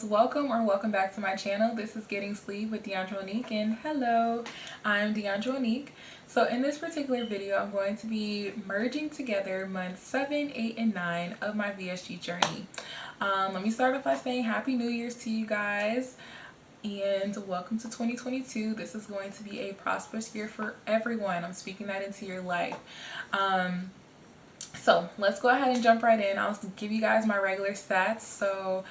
loves, welcome back to my channel. This is Getting Sleep with Diandra Monique, and hello, I'm Diandra Monique. So in this particular video, I'm going to be merging together months 7, 8, and 9 of my VSG journey. Let me start off by saying Happy New Year's to you guys, and welcome to 2022. This is going to be a prosperous year for everyone. I'm speaking that into your life. So let's go ahead and jump right in. I'll give you guys my regular stats. So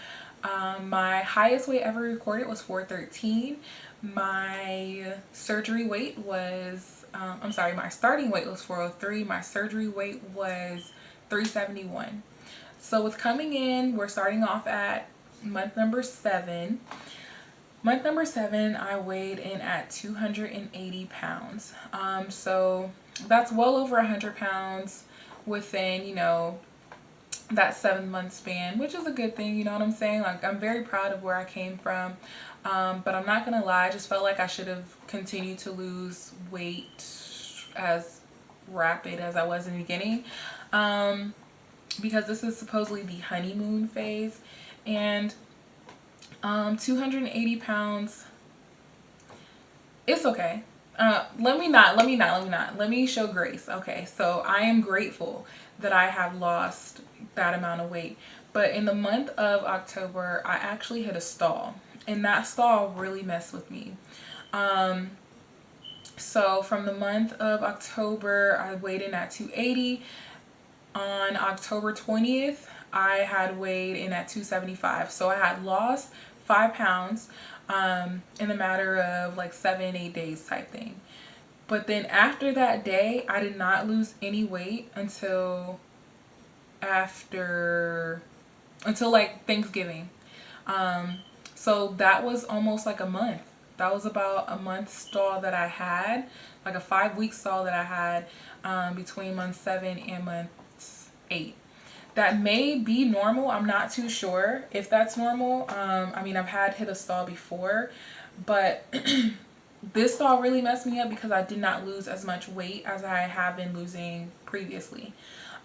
my highest weight ever recorded was 413. My surgery weight was, my starting weight was 403. My surgery weight was 371. So with coming in, we're starting off at month number 7. Month number 7, I weighed in at 280 pounds. So that's well over 100 pounds within, that 7-month span, which is a good thing, you know what I'm saying? Like, I'm very proud of where I came from, but I'm not gonna lie, I just felt like I should have continued to lose weight as rapid as I was in the beginning, because this is supposedly the honeymoon phase, and 280 pounds, it's okay. Let me show grace. Okay, so I am grateful that I have lost that amount of weight, but in the month of October I actually hit a stall, and that stall really messed with me. So from the month of October I weighed in at 280. On October 20th I had weighed in at 275, so I had lost 5 pounds in a matter of like 7-8 days type thing. But then after that day, I did not lose any weight until like Thanksgiving. So that was almost like a month. That was about a month stall that I had, like a 5-week stall that I had between month 7 and month 8. That may be normal. I'm not too sure if that's normal. I mean, I've hit a stall before, but this stall really messed me up because I did not lose as much weight as I have been losing previously.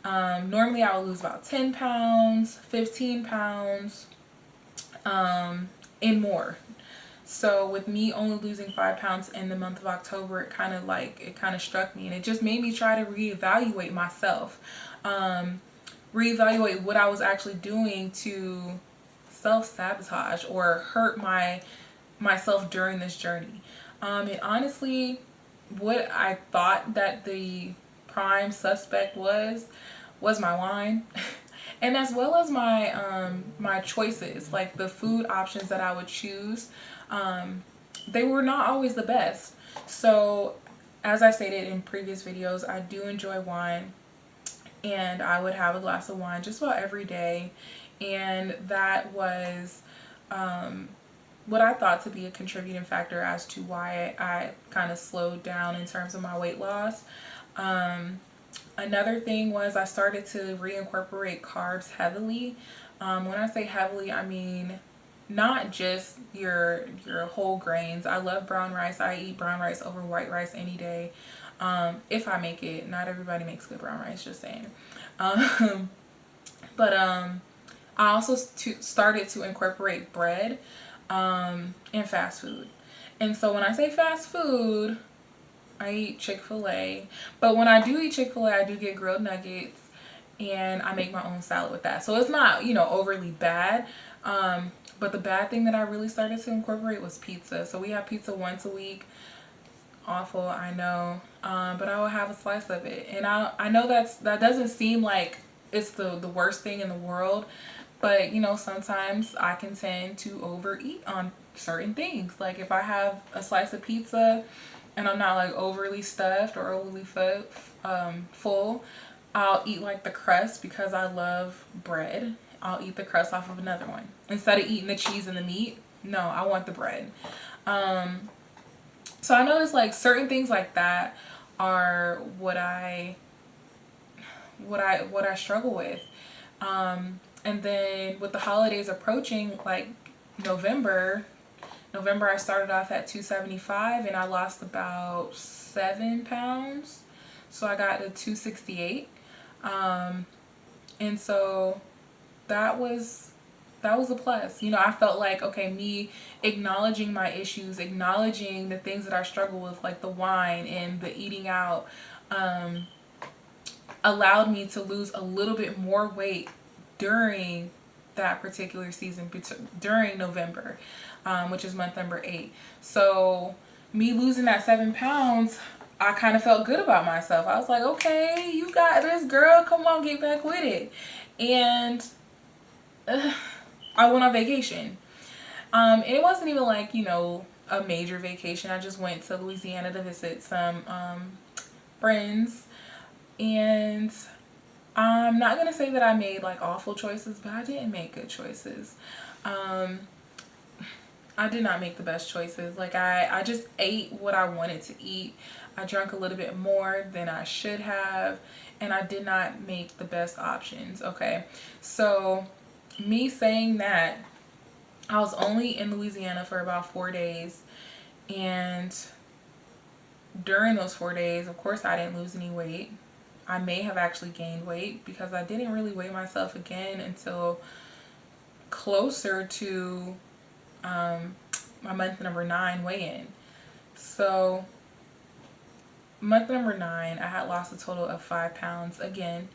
Normally I would lose about 10 pounds, 15 pounds, and more. So with me only losing 5 pounds in the month of October, it kind of struck me, and it just made me try to reevaluate myself. Reevaluate what I was actually doing to self-sabotage or hurt myself during this journey. And honestly, what I thought that the prime suspect was my wine and as well as my choices, like the food options that I would choose. They were not always the best. So as I stated in previous videos, I do enjoy wine, and I would have a glass of wine just about every day, and that was what I thought to be a contributing factor as to why I kind of slowed down in terms of my weight loss. Another thing was I started to reincorporate carbs heavily. When I say heavily, I mean not just your whole grains. I love brown rice. I eat brown rice over white rice any day. If I make it. Not everybody makes good brown rice, just saying. But I also started to incorporate bread and fast food. And so when I say fast food, I eat Chick-fil-A. But when I do eat Chick-fil-A, I do get grilled nuggets, and I make my own salad with that. So it's not, overly bad. But the bad thing that I really started to incorporate was pizza. So we have pizza once a week. Awful, I know, but I will have a slice of it, and I know that doesn't seem like it's the worst thing in the world, but sometimes I can tend to overeat on certain things. Like if I have a slice of pizza and I'm not like overly stuffed or overly full, I'll eat like the crust because I love bread. I'll eat the crust off of another one instead of eating the cheese and the meat. No, I want the bread. So I noticed like certain things like that are what I struggle with. And then with the holidays approaching, like November I started off at 275 and I lost about 7 pounds. So I got to 268. And so that was that was a plus. You know, I felt like, okay, me acknowledging my issues, acknowledging the things that I struggle with, like the wine and the eating out, allowed me to lose a little bit more weight during that particular season, during November, which is month number 8. So me losing that 7 pounds, I kind of felt good about myself. I was like, okay, you got this, girl. Come on, get back with it. And I went on vacation. And it wasn't even like, you know, a major vacation. I just went to Louisiana to visit some friends. And I'm not going to say that I made like awful choices, but I didn't make good choices. I did not make the best choices. Like I just ate what I wanted to eat. I drank a little bit more than I should have, and I did not make the best options. Okay, so me saying that, I was only in Louisiana for about 4 days, and during those 4 days, of course, I didn't lose any weight. I may have actually gained weight because I didn't really weigh myself again until closer to my month number 9 weigh-in. So month number 9, I had lost a total of 5 pounds again.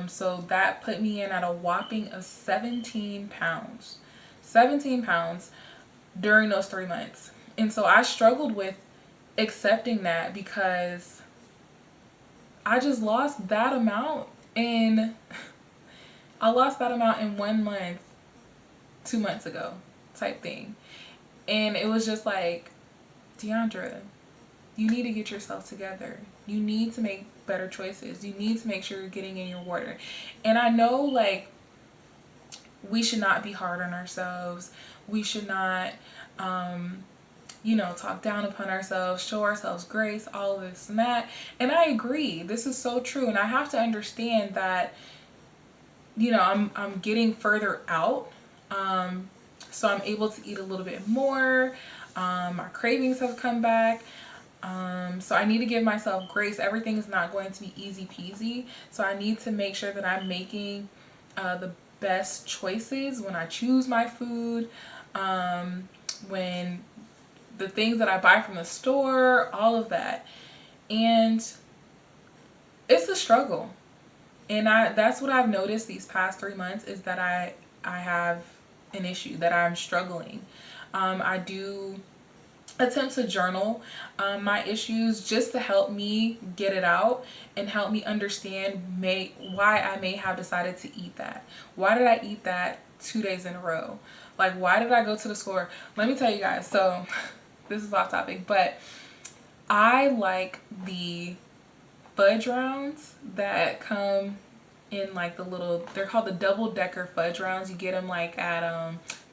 So that put me in at a whopping of 17 pounds. 17 pounds during those 3 months. And so I struggled with accepting that because I just lost that amount in, I lost that amount in 1 month, 2 months ago type thing. And it was just like, Diandra, you need to get yourself together. You need to make better choices. You need to make sure you're getting in your water. And I know, like, we should not be hard on ourselves. We should not, you know, talk down upon ourselves, show ourselves grace, all of this and that. And I agree. This is so true. And I have to understand that, you know, I'm getting further out. So I'm able to eat a little bit more. My cravings have come back. So I need to give myself grace. Everything is not going to be easy peasy. So I need to make sure that I'm making the best choices when I choose my food, when the things that I buy from the store, all of that. And it's a struggle. And that's what I've noticed these past 3 months, is that I have an issue, that I'm struggling. I do attempt to journal my issues just to help me get it out and help me understand why I may have decided to eat that. Why did I eat that 2 days in a row? Like, why did I go to the store? Let me tell you guys. So this is off topic, but I like the fudge rounds that come in like the little, they're called the double-decker fudge rounds. You get them like at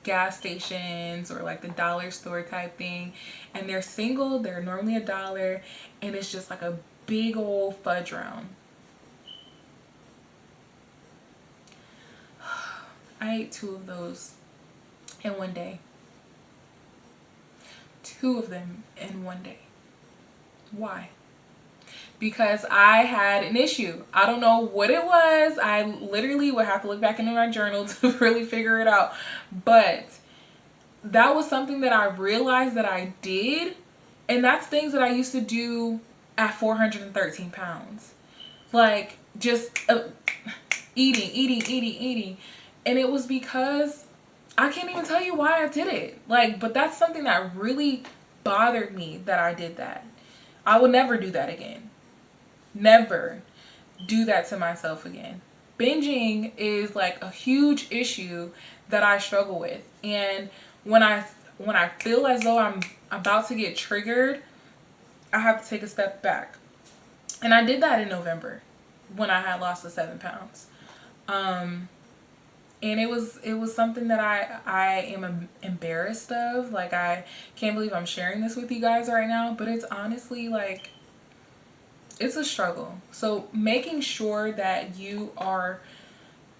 gas stations or like the dollar store type thing, and they're single. They're normally $1, and it's just like a big old fudge round. I ate 2 of those in 1 day. 2 of them in 1 day. Why? Because I had an issue. I don't know what it was. I literally would have to look back into my journal to really figure it out. But that was something that I realized that I did. And that's things that I used to do at 413 pounds. Like, just eating. And it was because I can't even tell you why I did it. Like, but that's something that really bothered me, that I did that. I will never do that again. Never do that to myself again. Binging is like a huge issue that I struggle with. And when I feel as though I'm about to get triggered, I have to take a step back. And I did that in November when I had lost the 7 pounds. And it was something that I am embarrassed of. Like, I can't believe I'm sharing this with you guys right now, but it's honestly like, it's a struggle. So making sure that you are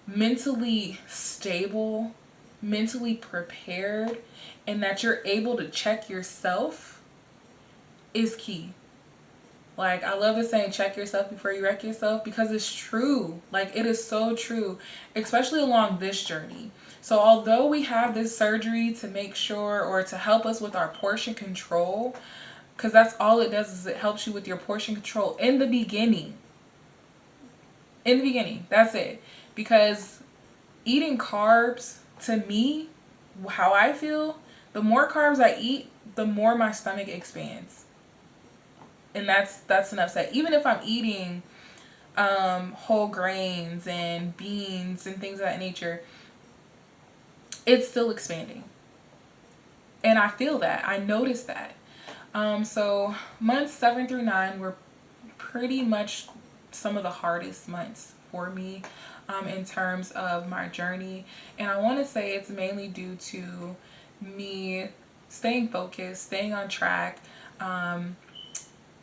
mentally stable, mentally prepared, and that you're able to check yourself is key. Like, I love the saying, check yourself before you wreck yourself, because it's true. Like, it is so true, especially along this journey. So although we have this surgery to make sure, or to help us with our portion control, because that's all it does, is it helps you with your portion control in the beginning. In the beginning, that's it. Because eating carbs, to me, how I feel, the more carbs I eat, the more my stomach expands. And that's enough said. Even if I'm eating whole grains and beans and things of that nature, it's still expanding. And I feel that. I notice that. So months 7 through 9 were pretty much some of the hardest months for me in terms of my journey. And I want to say it's mainly due to me staying focused, staying on track,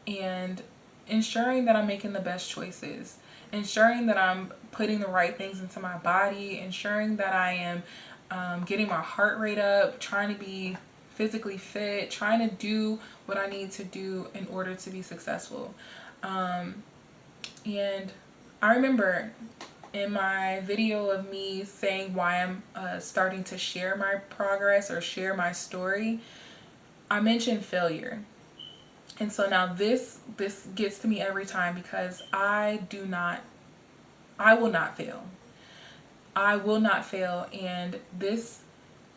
and ensuring that I'm making the best choices, ensuring that I'm putting the right things into my body, ensuring that I am getting my heart rate up, trying to be physically fit, trying to do what I need to do in order to be successful. And I remember in my video of me saying why I'm starting to share my progress or share my story, I mentioned failure. And so now this gets to me every time, because I will not fail. I will not fail. And this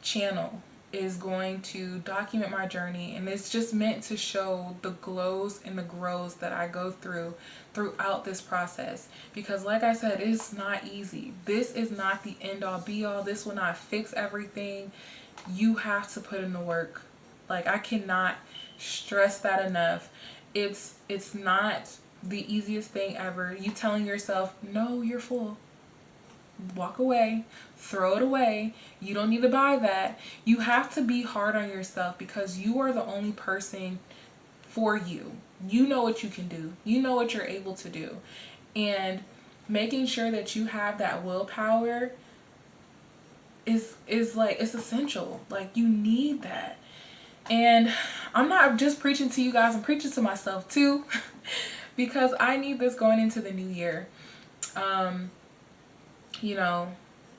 channel is going to document my journey, and it's just meant to show the glows and the grows that I go throughout this process. Because like I said, it's not easy. This is not the end all be all. This will not fix everything. You have to put in the work. Like, I cannot stress that enough. It's not the easiest thing ever. You telling yourself, no, you're full, walk away, throw it away, you don't need to buy that. You have to be hard on yourself, because you are the only person for you. You know what you can do, you know what you're able to do, and making sure that you have that willpower is like, it's essential. Like, you need that. And I'm not just preaching to you guys, I'm preaching to myself too, because I need this going into the new year. You know,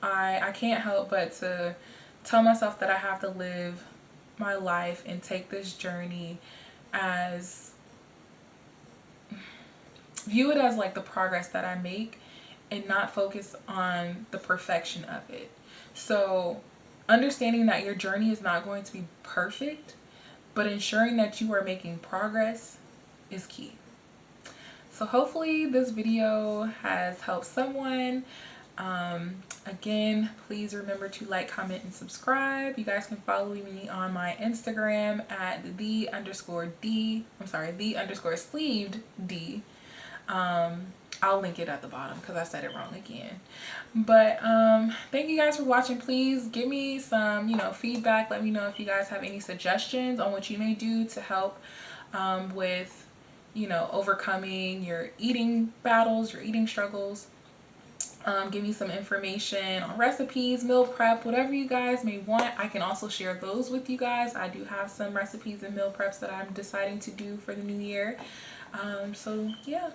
I can't help but to tell myself that I have to live my life and take this journey as, view it as like the progress that I make, and not focus on the perfection of it. So understanding that your journey is not going to be perfect, but ensuring that you are making progress is key. So hopefully this video has helped someone. Again, please remember to like, comment, and subscribe. You guys can follow me on my Instagram at the_sleeved D. I'll link it at the bottom because I said it wrong again. But thank you guys for watching. Please give me some, feedback. Let me know if you guys have any suggestions on what you may do to help with, overcoming your eating battles, your eating struggles. Give me some information on recipes, meal prep, whatever you guys may want. I can also share those with you guys. I do have some recipes and meal preps that I'm deciding to do for the new year. So yeah,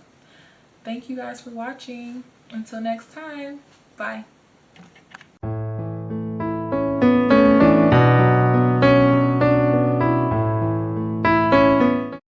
thank you guys for watching. Until next time, bye.